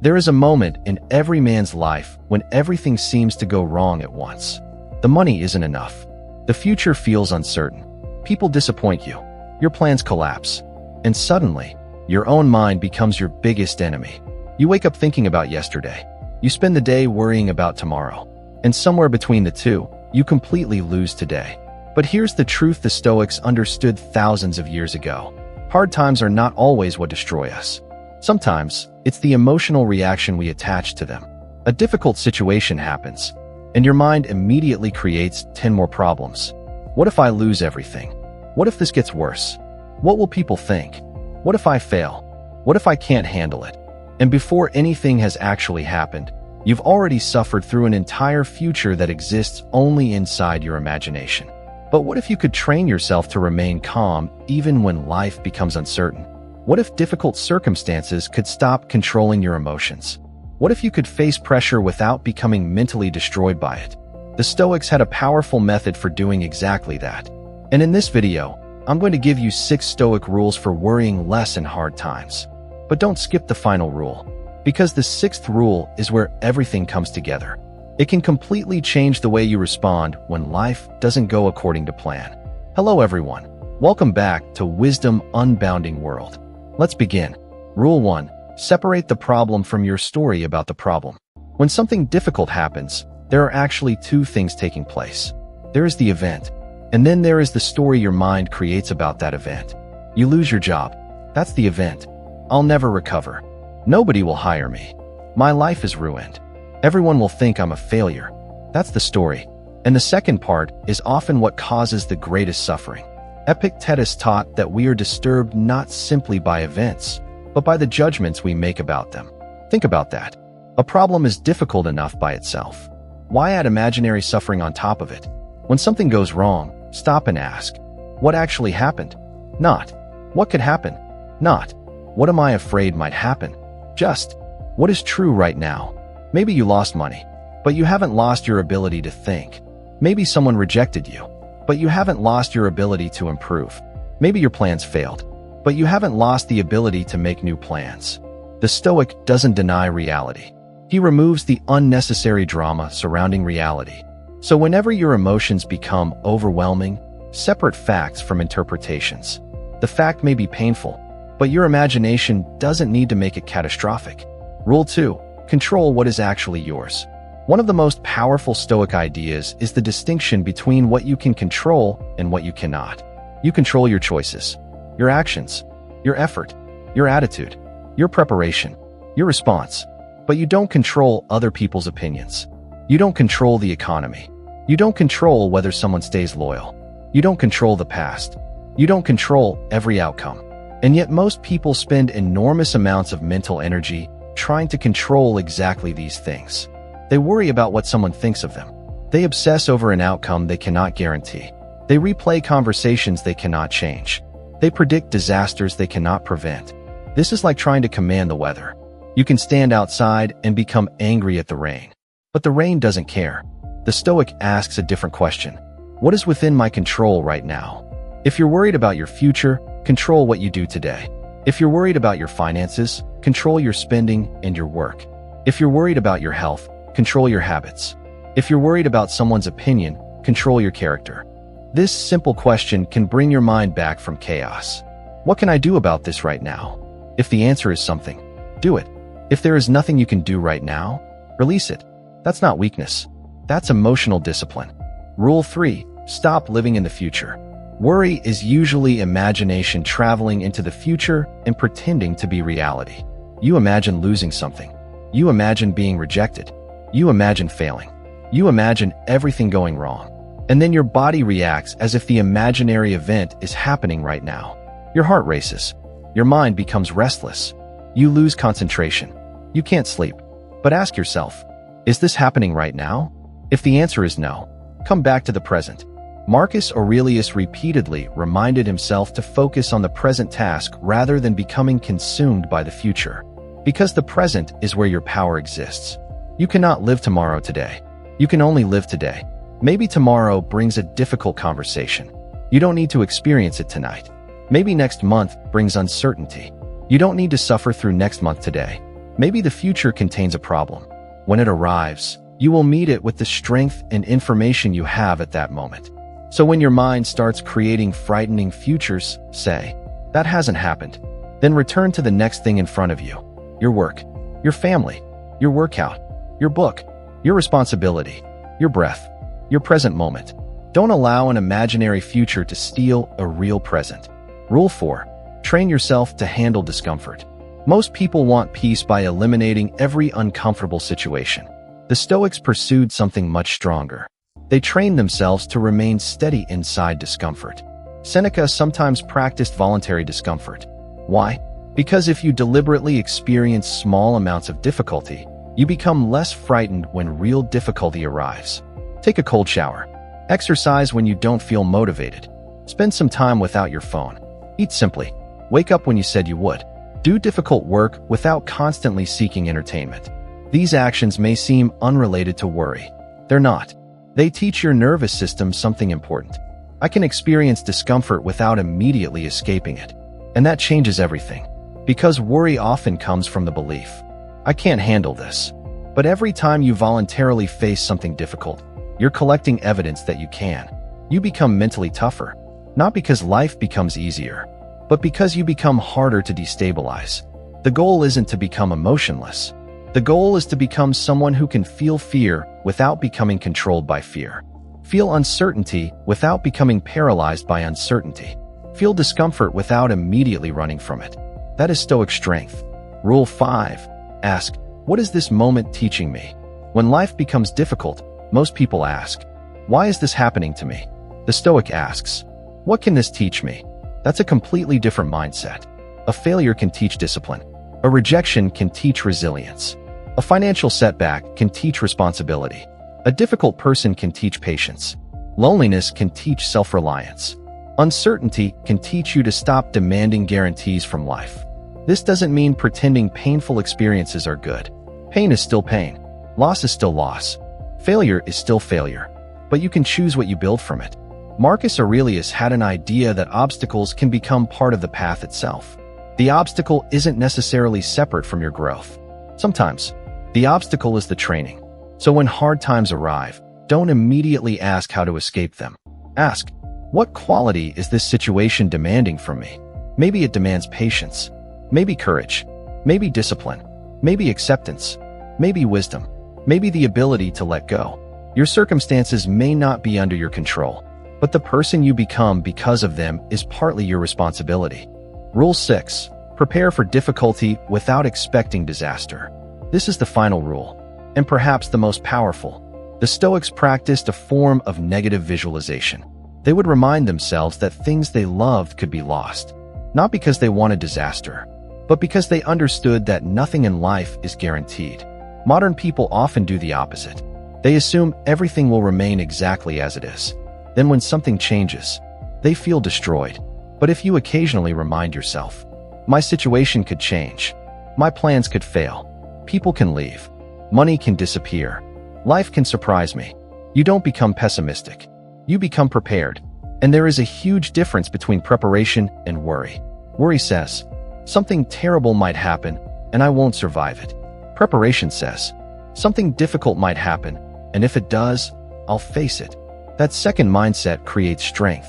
There is a moment in every man's life when everything seems to go wrong at once. The money isn't enough. The future feels uncertain. People disappoint you. Your plans collapse. And suddenly, your own mind becomes your biggest enemy. You wake up thinking about yesterday. You spend the day worrying about tomorrow. And somewhere between the two, you completely lose today. But here's the truth the Stoics understood thousands of years ago. Hard times are not always what destroy us. Sometimes, it's the emotional reaction we attach to them. A difficult situation happens, and your mind immediately creates 10 more problems. What if I lose everything? What if this gets worse? What will people think? What if I fail? What if I can't handle it? And before anything has actually happened, you've already suffered through an entire future that exists only inside your imagination. But what if you could train yourself to remain calm even when life becomes uncertain? What if difficult circumstances could stop controlling your emotions? What if you could face pressure without becoming mentally destroyed by it? The Stoics had a powerful method for doing exactly that. And in this video, I'm going to give you 6 Stoic rules for worrying less in hard times. But don't skip the final rule, because the 6th rule is where everything comes together. It can completely change the way you respond when life doesn't go according to plan. Hello everyone. Welcome back to Wisdom Unbounding World. Let's begin. Rule 1. Separate the problem from your story about the problem. When something difficult happens, there are actually 2 things taking place. There is the event, and then there is the story your mind creates about that event. You lose your job. That's the event. I'll never recover. Nobody will hire me. My life is ruined. Everyone will think I'm a failure. That's the story. And the second part is often what causes the greatest suffering. Epictetus taught that we are disturbed not simply by events, but by the judgments we make about them. Think about that. A problem is difficult enough by itself. Why add imaginary suffering on top of it? When something goes wrong, stop and ask, what actually happened? Not, what could happen? Not, what am I afraid might happen? Just, what is true right now? Maybe you lost money, but you haven't lost your ability to think. Maybe someone rejected you, but you haven't lost your ability to improve. Maybe your plans failed, but you haven't lost the ability to make new plans. The Stoic doesn't deny reality. He removes the unnecessary drama surrounding reality. So whenever your emotions become overwhelming, separate facts from interpretations. The fact may be painful, but your imagination doesn't need to make it catastrophic. Rule 2. Control what is actually yours. One of the most powerful Stoic ideas is the distinction between what you can control and what you cannot. You control your choices, your actions, your effort, your attitude, your preparation, your response. But you don't control other people's opinions. You don't control the economy. You don't control whether someone stays loyal. You don't control the past. You don't control every outcome. And yet most people spend enormous amounts of mental energy trying to control exactly these things. They worry about what someone thinks of them. They obsess over an outcome they cannot guarantee. They replay conversations they cannot change. They predict disasters they cannot prevent. This is like trying to command the weather. You can stand outside and become angry at the rain. But the rain doesn't care. The Stoic asks a different question. What is within my control right now? If you're worried about your future, control what you do today. If you're worried about your finances, control your spending and your work. If you're worried about your health, control your habits. If you're worried about someone's opinion, control your character. This simple question can bring your mind back from chaos. What can I do about this right now? If the answer is something, do it. If there is nothing you can do right now, release it. That's not weakness. That's emotional discipline. Rule 3. Stop living in the future. Worry is usually imagination traveling into the future and pretending to be reality. You imagine losing something. You imagine being rejected. You imagine failing. You imagine everything going wrong. And then your body reacts as if the imaginary event is happening right now. Your heart races. Your mind becomes restless. You lose concentration. You can't sleep. But ask yourself, is this happening right now? If the answer is no, come back to the present. Marcus Aurelius repeatedly reminded himself to focus on the present task rather than becoming consumed by the future. Because the present is where your power exists. You cannot live tomorrow today. You can only live today. Maybe tomorrow brings a difficult conversation. You don't need to experience it tonight. Maybe next month brings uncertainty. You don't need to suffer through next month today. Maybe the future contains a problem. When it arrives, you will meet it with the strength and information you have at that moment. So when your mind starts creating frightening futures, say, "That hasn't happened." Then return to the next thing in front of you. Your work, your family, your workout, your book, your responsibility, your breath, your present moment. Don't allow an imaginary future to steal a real present. Rule 4. Train yourself to handle discomfort. Most people want peace by eliminating every uncomfortable situation. The Stoics pursued something much stronger. They trained themselves to remain steady inside discomfort. Seneca sometimes practiced voluntary discomfort. Why? Because if you deliberately experience small amounts of difficulty, you become less frightened when real difficulty arrives. Take a cold shower. Exercise when you don't feel motivated. Spend some time without your phone. Eat simply. Wake up when you said you would. Do difficult work without constantly seeking entertainment. These actions may seem unrelated to worry. They're not. They teach your nervous system something important. I can experience discomfort without immediately escaping it. And that changes everything. Because worry often comes from the belief, "I can't handle this." But every time you voluntarily face something difficult, you're collecting evidence that you can. You become mentally tougher. Not because life becomes easier, but because you become harder to destabilize. The goal isn't to become emotionless. The goal is to become someone who can feel fear without becoming controlled by fear. Feel uncertainty without becoming paralyzed by uncertainty. Feel discomfort without immediately running from it. That is Stoic strength. Rule 5. Ask, what is this moment teaching me? When life becomes difficult, most people ask, why is this happening to me? The Stoic asks, what can this teach me? That's a completely different mindset. A failure can teach discipline. A rejection can teach resilience. A financial setback can teach responsibility. A difficult person can teach patience. Loneliness can teach self-reliance. Uncertainty can teach you to stop demanding guarantees from life. This doesn't mean pretending painful experiences are good. Pain is still pain. Loss is still loss. Failure is still failure. But you can choose what you build from it. Marcus Aurelius had an idea that obstacles can become part of the path itself. The obstacle isn't necessarily separate from your growth. Sometimes, the obstacle is the training. So when hard times arrive, don't immediately ask how to escape them. Ask, what quality is this situation demanding from me? Maybe it demands patience. Maybe courage. Maybe discipline. Maybe acceptance. Maybe wisdom. Maybe the ability to let go. Your circumstances may not be under your control, but the person you become because of them is partly your responsibility. Rule 6. Prepare for difficulty without expecting disaster. This is the final rule, and perhaps the most powerful. The Stoics practiced a form of negative visualization. They would remind themselves that things they loved could be lost, not because they wanted disaster, but because they understood that nothing in life is guaranteed. Modern people often do the opposite. They assume everything will remain exactly as it is. Then when something changes, they feel destroyed. But if you occasionally remind yourself, my situation could change, my plans could fail, people can leave, money can disappear, life can surprise me, you don't become pessimistic. You become prepared. And there is a huge difference between preparation and worry. Worry says, something terrible might happen, and I won't survive it. Preparation says, something difficult might happen, and if it does, I'll face it. That second mindset creates strength.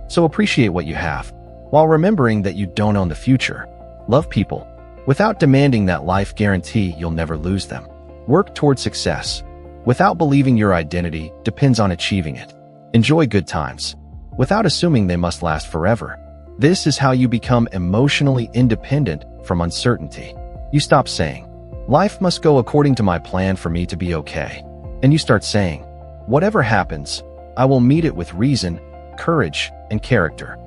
So appreciate what you have, while remembering that you don't own the future. Love people, without demanding that life guarantee you'll never lose them. Work toward success, without believing your identity depends on achieving it. Enjoy good times, without assuming they must last forever. This is how you become emotionally independent from uncertainty. You stop saying, life must go according to my plan for me to be okay. And you start saying, whatever happens, I will meet it with reason, courage, and character.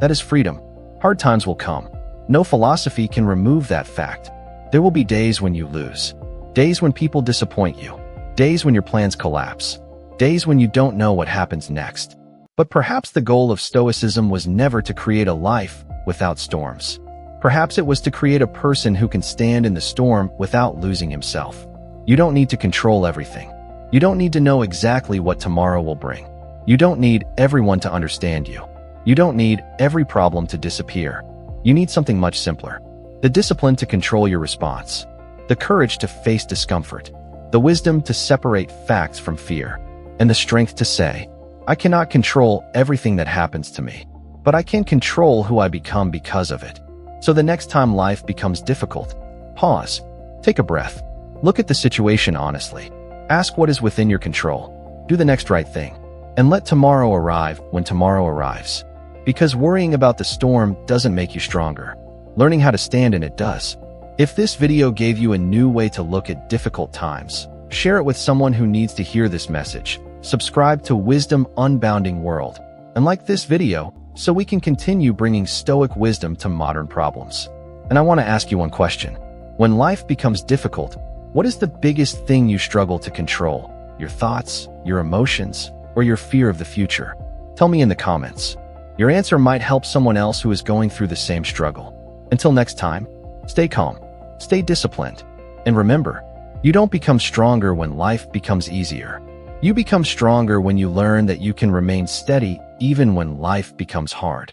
That is freedom. Hard times will come. No philosophy can remove that fact. There will be days when you lose. Days when people disappoint you. Days when your plans collapse. Days when you don't know what happens next. But perhaps the goal of Stoicism was never to create a life without storms. Perhaps it was to create a person who can stand in the storm without losing himself. You don't need to control everything. You don't need to know exactly what tomorrow will bring. You don't need everyone to understand you. You don't need every problem to disappear. You need something much simpler. The discipline to control your response. the courage to face discomfort, the wisdom to separate facts from fear, and the strength to say, I cannot control everything that happens to me, but I can control who I become because of it. So the next time life becomes difficult, pause, take a breath, look at the situation honestly, ask what is within your control, do the next right thing, and let tomorrow arrive when tomorrow arrives. Because worrying about the storm doesn't make you stronger. Learning how to stand in it does. If this video gave you a new way to look at difficult times, share it with someone who needs to hear this message. Subscribe to Wisdom Unbounding World, and like this video so we can continue bringing Stoic wisdom to modern problems. And I want to ask you one question. When life becomes difficult, what is the biggest thing you struggle to control? Your thoughts, your emotions, or your fear of the future? Tell me in the comments. Your answer might help someone else who is going through the same struggle. Until next time, stay calm, stay disciplined, and remember, you don't become stronger when life becomes easier. You become stronger when you learn that you can remain steady even when life becomes hard.